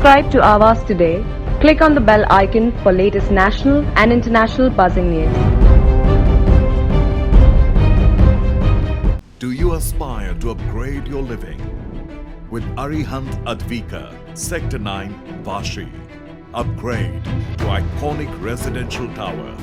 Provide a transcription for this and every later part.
Subscribe to Awaaz today. Click on the bell icon for latest national and international buzzing news. Do you aspire to upgrade your living? With Arihant Advika, Sector 9, Vashi. Upgrade to iconic residential tower.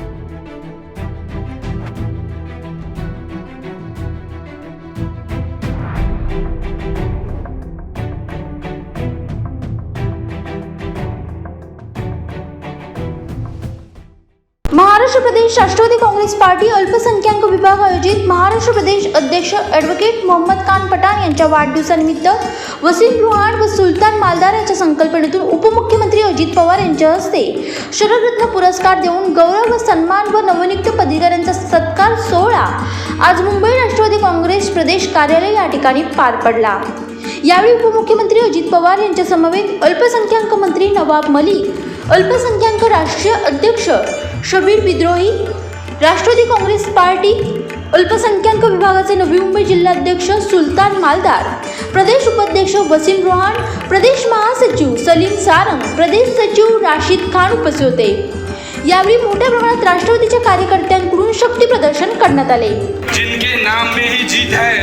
Maharashtra Pradesh Rashtrawadi Congress Party अल्पसंख्याक विभाग आयोजित महाराष्ट्र प्रदेश अध्यक्ष advocate Mohammad Khan Pathan यांच्या वाढदिवसानिमित्त वसीम रुहान व सुलतान मालदार यांच्या संकल्पनेतून उपमुख्यमंत्री अजित पवार यांच्या हस्ते शरदरत्न पुरस्कार देऊन गौरव व सन्मान व नवनियुक्त पदवीधरांचा सत्कार सोहळा आज मुंबई राष्ट्रवादी काँग्रेस प्रदेश कार्यालय या ठिकाणी पार पडला। यावेळी उपमुख्यमंत्री अजित पवार यांच्या समवेत अल्पसंख्याक मंत्री नवाब मलिक, अल्पसंख्याक राष्ट्रीय अध्यक्ष शबीर बिद्रोही, राष्ट्रवादी काँग्रेस पार्टी अल्पसंख्याक विभागाचे नवी मुंबई जिल्हाध्यक्ष सुलतान मालदार, प्रदेश उपाध्यक्ष वसीम रुहान, प्रदेश महासचिव सलीम सारंग, प्रदेश सचिव राशिद खान उपस्थित होते। यावेळी मोठ्या प्रमाणात राष्ट्रवादीच्या कार्यकर्त्यांकडून शक्ती प्रदर्शन करण्यात आले। जिनके नाम में ही जीत है,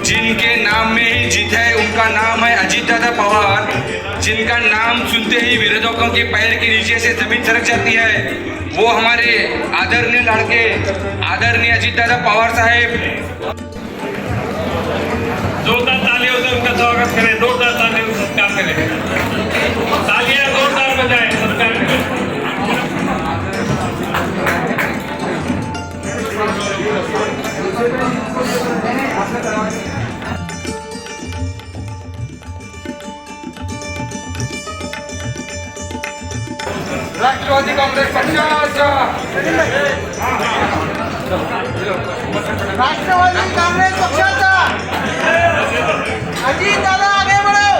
जिनके नाम में ही जीत है, उनका नाम है अजीत दादा पवार। जिनका नाम सुनते ही विरोधकों के पैर के नीचे से जमीन सरक जाती है, वो हमारे आदरणीय लड़के आदरणीय अजीत दादा पवार साहेब। जोरदार तालियों से उनका स्वागत करें, जोरदार तालियों से सत्कार करें, तालियां जोरदार बजाएं, सत्कार करें। राष्ट्रवादी काँग्रेस पक्षाचा अजीत दादा आगे बढ़ो,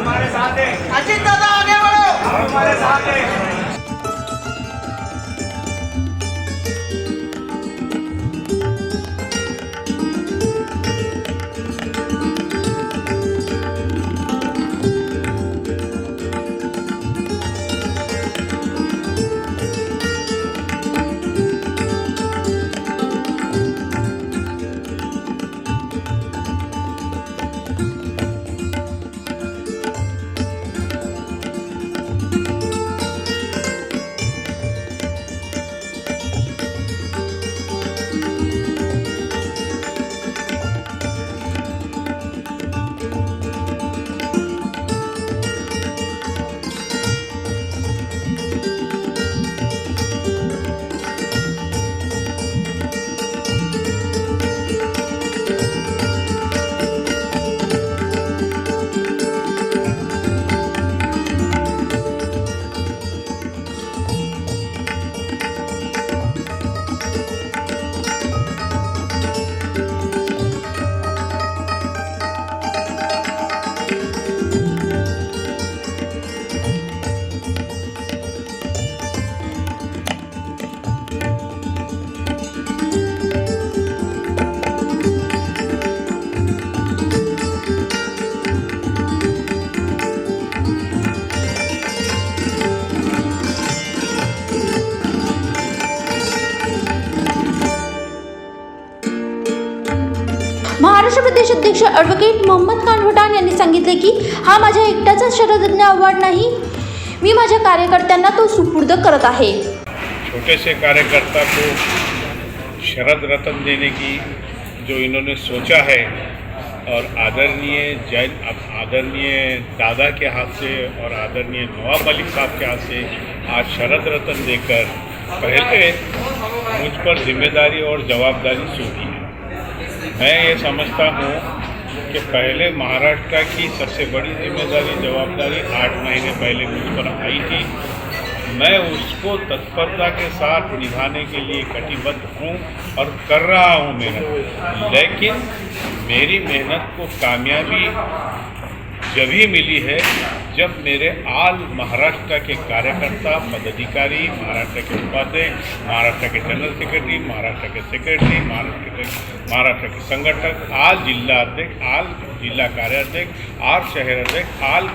हमारे साथ है। अजीत दादा आगे बढ़ो, हमारे साथ है। महाराष्ट्र प्रदेश अध्यक्ष ॲडव्होकेट मोहम्मद खान पठाण यांनी सांगितले की हा माझ्या एकट्याचा शरदरत्न अवॉर्ड नाही, मी माझ्या कार्यकर्त्यांना तो सुपूर्द करत आहे। छोटे से कार्यकर्ता को शरद रत्न देने की जो इन्होंने सोचा है और आदरणीय दादा के हाथ से और आदरणीय नवाब मलिक साहब के हाथ से आज शरद रत्न देकर पहले मुझ पर जिम्मेदारी और जवाबदारी सौंपी है। मैं ये समझता हूँ कि पहले महाराष्ट्र की सबसे बड़ी जिम्मेदारी जवाबदारी 8 महीने पहले मुझ पर आई थी। मैं उसको तत्परता के साथ निभाने के लिए कटिबद्ध हूँ और कर रहा हूँ मेहनत, लेकिन मेरी मेहनत को कामयाबी जब ही मिली है जब मेरे आल महाराष्ट्र के कार्यकर्ता, पदाधिकारी, महाराष्ट्र के उपाध्यक्ष, महाराष्ट्र के जनरल सेक्रेटरी, महाराष्ट्र के सेक्रेटरी, महाराष्ट्र के संगठक, आल जिला अध्यक्ष, आल जिला कार्याध्यक्ष, आल शहर अध्यक्ष, आल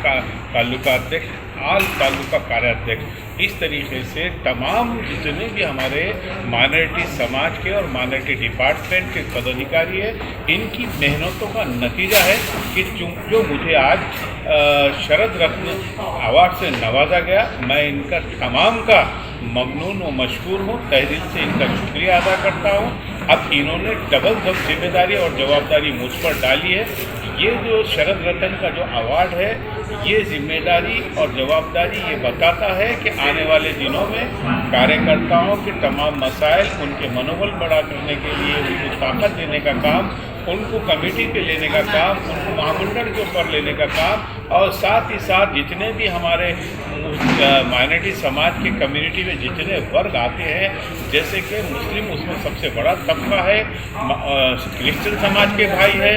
तालुका अध्यक्ष, आल तालुका कार्याध्यक्ष, इस तरीके से तमाम जितने भी हमारे माइनॉरिटी समाज के और माइनॉरिटी डिपार्टमेंट के पदाधिकारी है, इनकी मेहनतों का नतीजा है कि जो मुझे आज शरद रत्न अवार्ड से नवाजा गया। मैं इनका तमाम का ममनून व मशकूर हूँ, तहे दिल से इनका शुक्रिया अदा करता हूँ। अब इन्होंने डबल जिम्मेदारी और जवाबदारी मुझ पर डाली है। ये जो शरद रत्न का जो अवार्ड है, ये जिम्मेदारी और जवाबदारी ये बताता है कि आने वाले दिनों में कार्यकर्ताओं के तमाम मसाइल, उनके मनोबल बढ़ा करने के लिए उनको ताकत देने का काम, उनको कमेटी पे लेने का काम, उनको महामंडल के ऊपर लेने का काम, और साथ ही साथ जितने भी हमारे माइनॉरिटी समाज के कम्युनिटी में जितने वर्ग आते हैं, जैसे कि मुस्लिम उसमें सबसे बड़ा तबका है, क्रिश्चियन समाज के भाई है,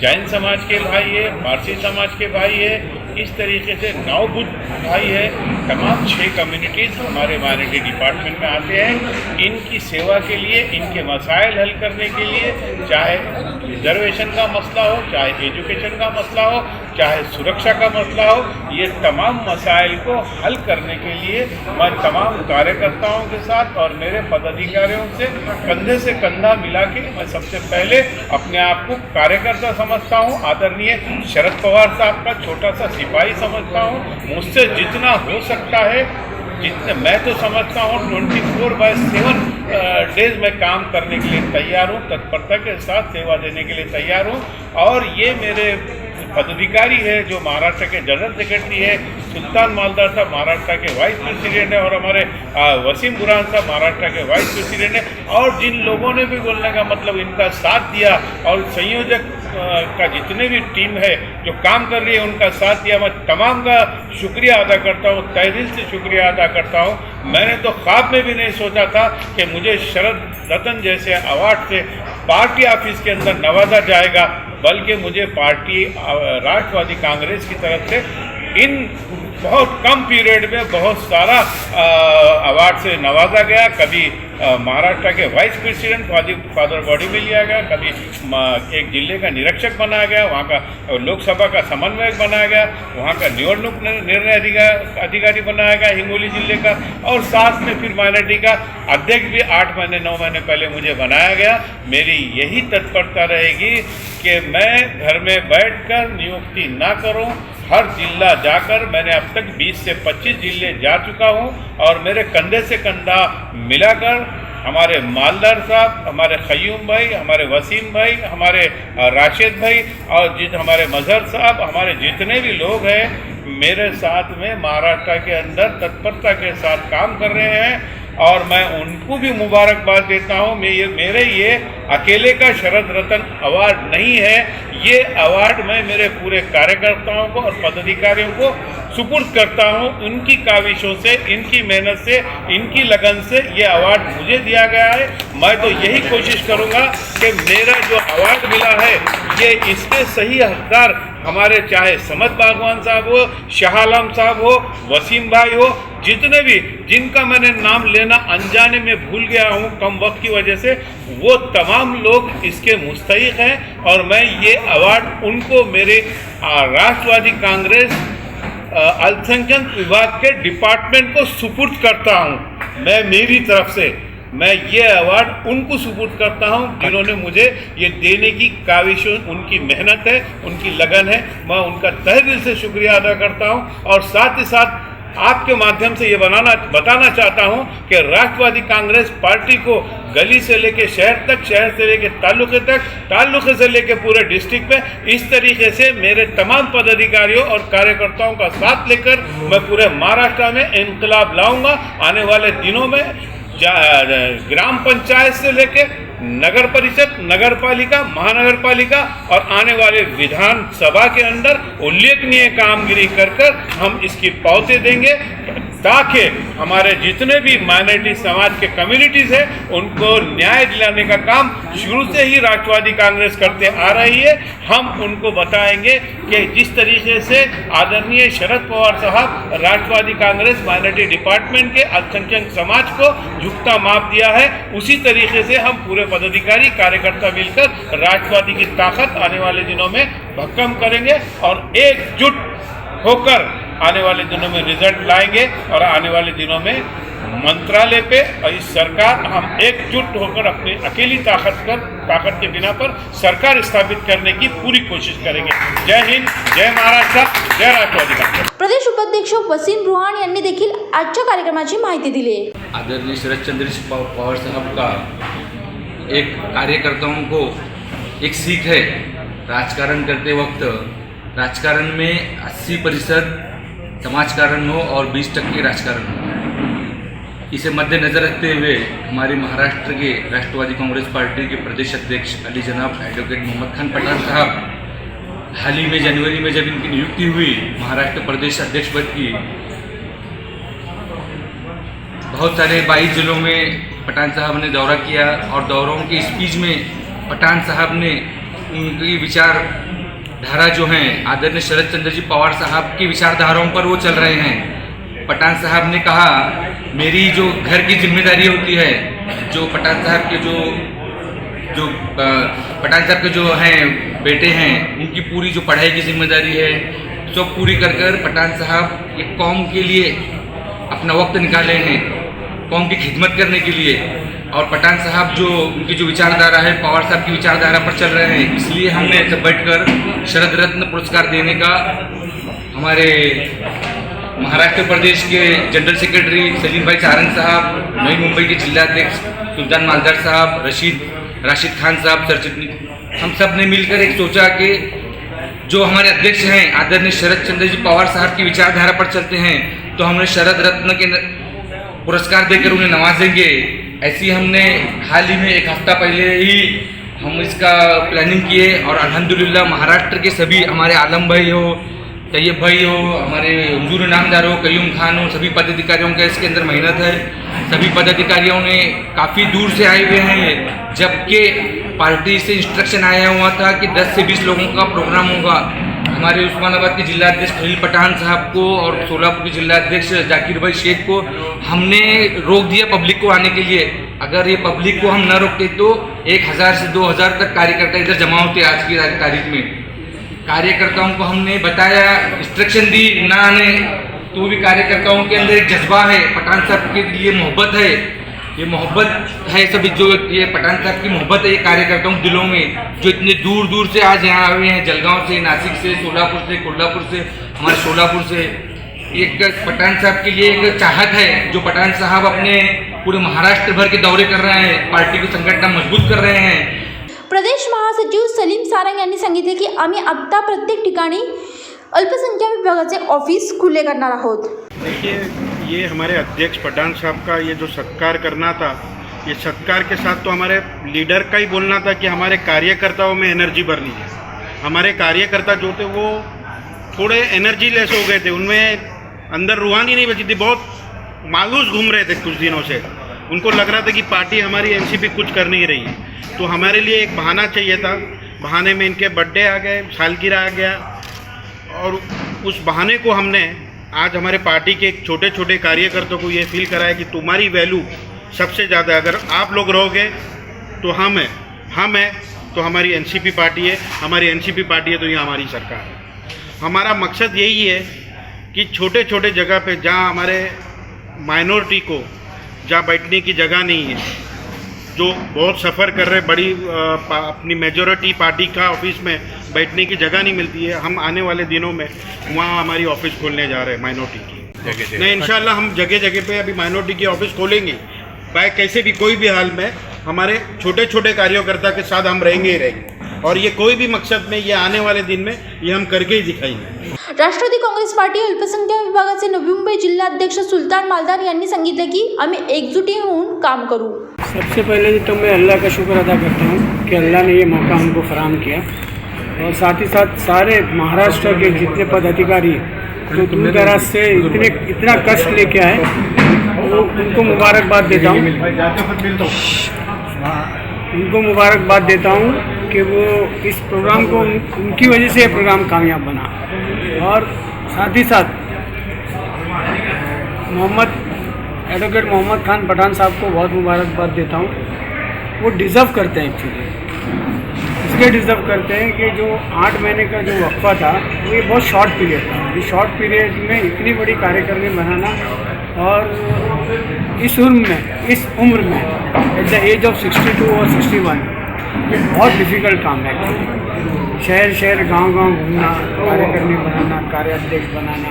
जैन समाज के भाई है, पारसी समाज के भाई है, इस तरीके से 9 बुद्ध भाई है, तमाम 6 कम्युनिटीज़ हमारे माइनॉरिटी डिपार्टमेंट में आते हैं। इनकी सेवा के लिए, इनके मसाइल हल करने के लिए, चाहे रिजर्वेशन का मसला हो, चाहे एजुकेशन का मसला हो, चाहे सुरक्षा का मसला हो, ये तमाम मसाइल को हल करने के लिए मैं तमाम कार्यकर्ताओं के साथ और मेरे पदाधिकारियों से कंधा मिला के मैं सबसे पहले अपने आप को कार्यकर्ता समझता हूँ। आदरणीय शरद पवार साहब का छोटा सा सिपाही समझता हूँ। मुझसे जितना हो सकता है, जितने मैं तो समझता हूँ 24/7 डेज में काम करने के लिए तैयार हूँ, तत्परता के साथ सेवा देने के लिए तैयार हूँ। और ये मेरे पदाधिकारी है जो महाराष्ट्र के जनरल सेक्रेटरी है, सुल्तान मालदार साहब महाराष्ट्र के वाइस प्रेसिडेंट है, और हमारे वसीम बुरहान साहब महाराष्ट्र के वाइस प्रेसिडेंट है, और जिन लोगों ने भी बोलने का मतलब इनका साथ दिया, और संयोजक का जितने भी टीम है जो काम कर रही है उनका साथ दिया, मैं तमाम का शुक्रिया अदा करता हूँ, तहे दिल से शुक्रिया अदा करता हूँ। मैंने तो ख्वाब में भी नहीं सोचा था कि मुझे शरद रत्न जैसे अवार्ड से पार्टी ऑफिस के अंदर नवाजा जाएगा, बल्कि मुझे पार्टी राष्ट्रवादी कांग्रेस की तरफ से इन बहुत कम पीरियड में बहुत सारा अवार्ड से नवाजा गया। कभी महाराष्ट्र के वाइस प्रेसिडेंट फादर बॉडी में लिया गया, कभी एक जिले का निरीक्षक बनाया गया, वहाँ का लोकसभा का समन्वयक बनाया गया, वहाँ का निवडणूक निर्णय अधिकारी बनाया गया हिंगोली जिले का, और साथ में फिर माइनॉरिटी का अध्यक्ष भी 8 महीने 9 महीने पहले मुझे बनाया गया। मेरी यही तत्परता रहेगी कि मैं घर में बैठकर नियुक्ति ना करूं, हर जिला जाकर, मैंने अब तक 20 से 25 जिले जा चुका हूं, और मेरे कंधे से कंधा मिलाकर हमारे मालदार साहब, हमारे खयूम भाई, हमारे वसीम भाई, हमारे राशिद भाई, और हमारे मजहर साहब, हमारे जितने भी लोग हैं मेरे साथ में महाराष्ट्र के अंदर तत्परता के साथ काम कर रहे हैं, और मैं उनको भी मुबारकबाद देता हूँ। मेरे ये अकेले का शरद रत्न अवार्ड नहीं है, ये अवार्ड मैं मेरे पूरे कार्यकर्ताओं को और पदाधिकारियों को सुपुर्द करता हूँ। उनकी काविशों से, इनकी मेहनत से, इनकी लगन से ये अवार्ड मुझे दिया गया है। मैं तो यही कोशिश करूँगा कि मेरा जो अवार्ड मिला है ये इसके सही हकदार हमारे, चाहे समद बागवान साहब हो, शाह आलम साहब हो, वसीम भाई हो, जितने भी जिनका मैंने नाम लेना अनजाने में भूल गया हूँ कम वक्त की वजह से, वो तमाम लोग इसके मुस्तहिक हैं, और मैं ये अवार्ड उनको मेरे राष्ट्रवादी कांग्रेस अल्पसंख्यक विभाग के डिपार्टमेंट को सुपुर्द करता हूँ। मैं मेरी तरफ से मैं ये अवार्ड उनको सुपुर्द करता हूँ जिन्होंने मुझे ये देने की काविश, उनकी मेहनत है, उनकी लगन है। मैं उनका तहे दिल से शुक्रिया अदा करता हूँ, और साथ ही साथ आपके माध्यम से ये बताना चाहता हूँ कि राष्ट्रवादी कांग्रेस पार्टी को गली से लेके शहर तक, शहर से लेके तालुके तक, तालुके से लेके पूरे डिस्ट्रिक्ट में, इस तरीके से मेरे तमाम पदाधिकारियों और कार्यकर्ताओं का साथ लेकर मैं पूरे महाराष्ट्र में इंकलाब लाऊंगा। आने वाले दिनों में ग्राम पंचायत से लेके नगर परिषद, नगर पालिका, महानगर पालिका और आने वाले विधानसभा के अंदर उल्लेखनीय कामगिरी कर हम इसकी पावती देंगे। ताकि हमारे जितने भी माइनॉरिटी समाज के कम्युनिटीज़ है उनको न्याय दिलाने का काम शुरू से ही राष्ट्रवादी कांग्रेस करते आ रही है। हम उनको बताएंगे कि जिस तरीके से आदरणीय शरद पवार साहब राष्ट्रवादी कांग्रेस माइनॉरिटी डिपार्टमेंट के अल्पसंख्यक समाज को झुकता माप दिया है, उसी तरीके से हम पूरे पदाधिकारी कार्यकर्ता मिलकर राष्ट्रवादी की ताकत आने वाले दिनों में भक्कम करेंगे और एकजुट होकर आने वाले दिनों में रिजल्ट लाएंगे और आने वाले दिनों में मंत्रालय पे और इस सरकार हम एकजुट होकर अपनी अकेली ताकत के बिना पर सरकार स्थापित करने की पूरी कोशिश करेंगे। जय हिंद, जय महाराष्ट्र, जय राष्ट्रवादी काँग्रेस। प्रदेश उपाध्यक्ष वसीम रुहान यांनी देखील आजच्या कार्यक्रमाची माहिती दिली आहे। आदरणीय शरद पवार साहब का एक कार्यकर्ताओं को एक सीख है। राजकारण करते वक्त राजकारण में 80% समाजकारण हो और 20% राजकारण हो। इसे मद्देनजर रखते हुए हमारे महाराष्ट्र के राष्ट्रवादी कांग्रेस पार्टी के प्रदेश अध्यक्ष अली जनाब एडवोकेट मोहम्मद खान पठान साहब हाल ही में जनवरी में जब इनकी नियुक्ति हुई महाराष्ट्र प्रदेश अध्यक्ष पद की, बहुत सारे 22 जिलों में पठान साहब ने दौरा किया और दौरों के स्पीच में पठान साहब ने उनकी विचारधारा जो हैं आदरणीय शरद चंद्र जी पवार साहब की विचारधाराओं पर वो चल रहे हैं। पठान साहब ने कहा मेरी जो घर की जिम्मेदारी होती है, जो पठान साहब के पठान साहब के जो हैं बेटे हैं उनकी पूरी जो पढ़ाई की जिम्मेदारी है सब पूरी कर कर पठान साहब ये कौम के लिए अपना वक्त निकाले हैं, कौम की खिदमत करने के लिए। और पठान साहब जो उनकी जो विचारधारा है पवार साहब की विचारधारा पर चल रहे हैं, इसलिए हमने सब बैठकर शरद रत्न पुरस्कार देने का हमारे महाराष्ट्र प्रदेश के जनरल सेक्रेटरी सलीम भाई चारंग साहब, नई मुंबई के जिलाध्यक्ष सुल्तान मालदार साहब, राशिद खान साहब, सरचिटनी, हम सब ने मिलकर एक सोचा कि जो हमारे अध्यक्ष हैं आदरणीय शरद चंद्र जी पवार साहब की विचारधारा पर चलते हैं तो हमने शरद रत्न के पुरस्कार देकर उन्हें नवाजेंगे। ऐसी हमने हाल ही में एक हफ्ता पहले ही हम इसका प्लानिंग किए और अल्हम्दुलिल्लाह महाराष्ट्र के सभी हमारे आलम भाई हो, तैयब भाई हो, हमारे हुजूर नामदार हो, कयूम खान हो, सभी पदाधिकारियों का इसके अंदर मेहनत है। सभी पदाधिकारियों ने काफ़ी दूर से आए हुए हैं, जबकि पार्टी से इंस्ट्रक्शन आया हुआ था कि 10 से 20 लोगों का प्रोग्राम होगा। हमारे उस्मानाबाद के जिलाध्यक्ष खलील पठान साहब को और सोलापुर के जिलाध्यक्ष जाकिर भाई शेख को हमने रोक दिया पब्लिक को आने के लिए। अगर ये पब्लिक को हम न रोकते तो 1000 से 2000 तक कार्यकर्ता इधर जमा होते। आज की तारीख में कार्यकर्ताओं को हमने बताया, इंस्ट्रक्शन दी ना आने, तो भी कार्यकर्ताओं के अंदर एक जज्बा है, पठान साहब के लिए मोहब्बत है, ये मोहब्बत है सभी, जो ये पठान साहब की मोहब्बत है ये कार्यकर्ताओं के दिलों में, जो इतने दूर दूर से आज यहाँ आए हैं, जलगांव से, नासिक से, सोलापुर से, कोल्हापुर से, हमारे सोलापुर से। एक पठान साहब के लिए एक चाहत है, जो पठान साहब अपने पूरे महाराष्ट्र भर के दौरे कर रहे हैं, पार्टी की संघटना मजबूत कर रहे हैं। प्रदेश महासचिव सलीम सारंग यांनी सांगितले की आम्ही आता प्रत्येक ठिकाणी अल्पसंख्याक विभागाचे ऑफिस खुले करणार आहोत। देखिए, ये हमारे अध्यक्ष पठान साहब का ये जो सत्कार करना था, ये सत्कार के साथ तो हमारे लीडर का ही बोलना था कि हमारे कार्यकर्ताओं में एनर्जी भरनी है। हमारे कार्यकर्ता जो थे वो थोड़े एनर्जी लेस हो गए थे, उनमें अंदर रूहानी नहीं बची थी, बहुत मायूस घूम रहे थे कुछ दिनों से। उनको लग रहा था कि पार्टी हमारी एनसीपी कुछ कर नहीं रही है, तो हमारे लिए एक बहाना चाहिए था। बहाने में इनके बर्थडे आ गए, सालगिरह आ गया, और उस बहाने को हमने आज हमारे पार्टी के छोटे छोटे कार्यकर्ताओं को ये फील कराया कि तुम्हारी वैल्यू सबसे ज़्यादा, अगर आप लोग रहोगे तो हम हैं तो हमारी एनसीपी पार्टी है, हमारी एनसीपी पार्टी है तो ये हमारी सरकार है। हमारा मकसद यही है कि छोटे छोटे जगह पे जहाँ हमारे माइनॉरिटी को जहाँ बैठने की जगह नहीं है, जो बहुत सफ़र कर रहे, बड़ी अपनी मेजॉरिटी पार्टी का ऑफिस में बैठने की जगह नहीं मिलती है, हम आने वाले दिनों में वहाँ हमारी ऑफिस खोलने जा रहे हैं माइनॉरिटी की। नहीं, इंशाल्लाह हम जगह जगह पे अभी माइनॉरिटी की ऑफिस खोलेंगे। भाई कैसे भी कोई भी हाल में हमारे छोटे छोटे कार्यकर्ता के साथ हम रहेंगे ही रहेंगे, और ये कोई भी मकसद में ये आने वाले दिन में ये हम करके ही दिखाएंगे। राष्ट्रवादी काँग्रेस पार्टी अल्पसंख्याक विभागाचे नवी मुंबई जिल्हाध्यक्ष सुल्तान मालदार यांनी सांगितले की आम्ही एकजुटी होऊन काम करू। सबसे पहले तो मैं अल्लाह का शुक्र अदा करता हूँ कि अल्लाह ने ये मौका हमको फराहम किया, और साथ ही साथ सारे महाराष्ट्र के जितने पदाधिकारी जो दूर दराज से इतना कष्ट लेके आए, वो उनको मुबारकबाद देता हूँ। उनको मुबारकबाद देता हूँ कि वो इस प्रोग्राम को उनकी वजह से ये प्रोग्राम कामयाब बना। और साथ ही साथ एडवोकेट मोहम्मद खान पठान साहब को बहुत मुबारकबाद देता हूँ। वो डिज़र्व करते हैं, एक्चुअली इसलिए डिज़र्व करते हैं कि जो 8 महीने का जो वक्फा था वो ये बहुत शॉर्ट पीरियड था। इस शॉर्ट पीरियड में इतनी बड़ी कार्यक्रम बनाना और इस उम्र में एट द एज ऑफ 62 और 61 ये बहुत डिफ़िकल्ट काम है एक्चुअली। शहर गांव घूमना, कार्यकर्मी बनाना, कार्याध्यक्ष बनाना,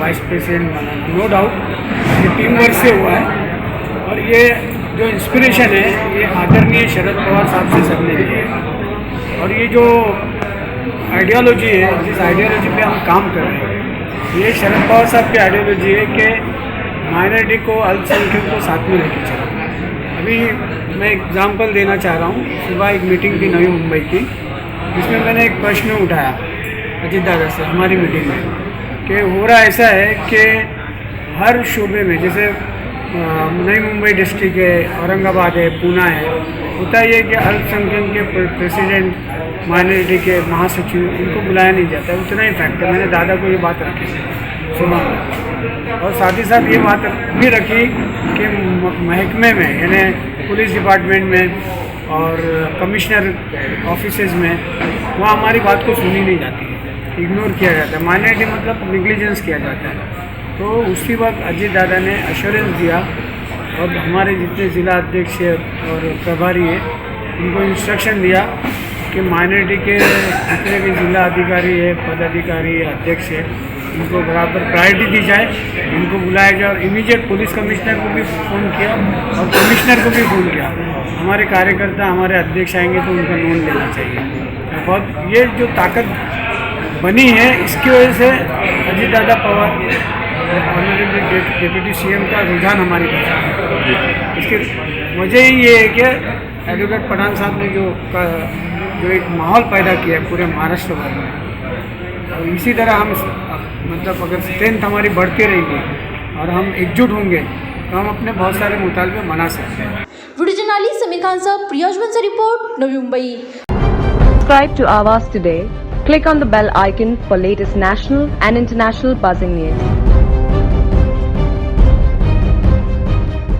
वाइस प्रेसिडेंट बनाना, नो डाउट ये टीम वर्क से हुआ है। और ये जो इंस्पिरेशन है ये आदरणीय शरद पवार साहब से सबने ली है। और ये जो आइडियोलॉजी है, जिस आइडियोलॉजी पे हम काम कर रहे हैं, ये शरद पवार साहब की आइडियोलॉजी है कि माइनॉरिटी को, अल्पसंख्यक को साथ में लेके चलो। अभी मैं एग्जांपल देना चाह रहा हूँ। सुबह एक मीटिंग थी नवी मुंबई की, जिसमें मैंने एक प्रश्न उठाया अजीत दादा से हमारी मीटिंग में कि हो रहा ऐसा है कि हर शोबे में, जैसे नई मुंबई डिस्ट्रिक्ट है, औरंगाबाद है, पूना है, होता ये कि अल्पसंख्यक के प्रेसिडेंट, माइनॉरिटी के महासचिव, इनको बुलाया नहीं जाता है। उतना ही फैक्ट है। मैंने दादा को ये बात रखी सुना, और साथ ही साथ ये बात भी रखी कि महकमे में, यानी पुलिस डिपार्टमेंट में और कमिश्नर ऑफिसेज में, वहाँ हमारी बात को सुनी नहीं जाती है, इग्नोर किया जाता है। माइनॉरिटी मतलब निग्लिजेंस किया जाता है। तो उसी वक्त अजीत दादा ने एश्योरेंस दिया और हमारे जितने ज़िला अध्यक्ष और प्रभारी है उनको इंस्ट्रक्शन दिया कि माइनॉरिटी के जितने भी ज़िला अधिकारी है, पदाधिकारी है, अध्यक्ष है, उनको बराबर प्रायोरिटी दी जाए, उनको बुलाया जाए। और इमीडिएट पुलिस कमिश्नर को भी फ़ोन किया और कमिश्नर को भी फ़ोन किया। हमारे कार्यकर्ता, हमारे अध्यक्ष आएंगे तो उनका लोन लेना चाहिए। बहुत ये जो ताकत बनी है, इसकी वजह से Ajit Dada Pawar honourable deputy CM का रुझान हमारी तरफ है। इसकी वजह ही ये है कि एडवोकेट पठान साहब ने जो एक माहौल पैदा किया है पूरे महाराष्ट्र भर में। और इसी तरह हम मतलब अगर स्ट्रेंथ हमारी बढ़ती रहेगी और हम एकजुट होंगे तो हम अपने बहुत सारे मुतालबे बना सकते हैं। वीडियो जर्नलिस्ट समीर खान साहब, Priyansh Bansal report, Navi Mumbai. Subscribe to Awaaz today. Click on the bell icon for latest national and international buzzing news.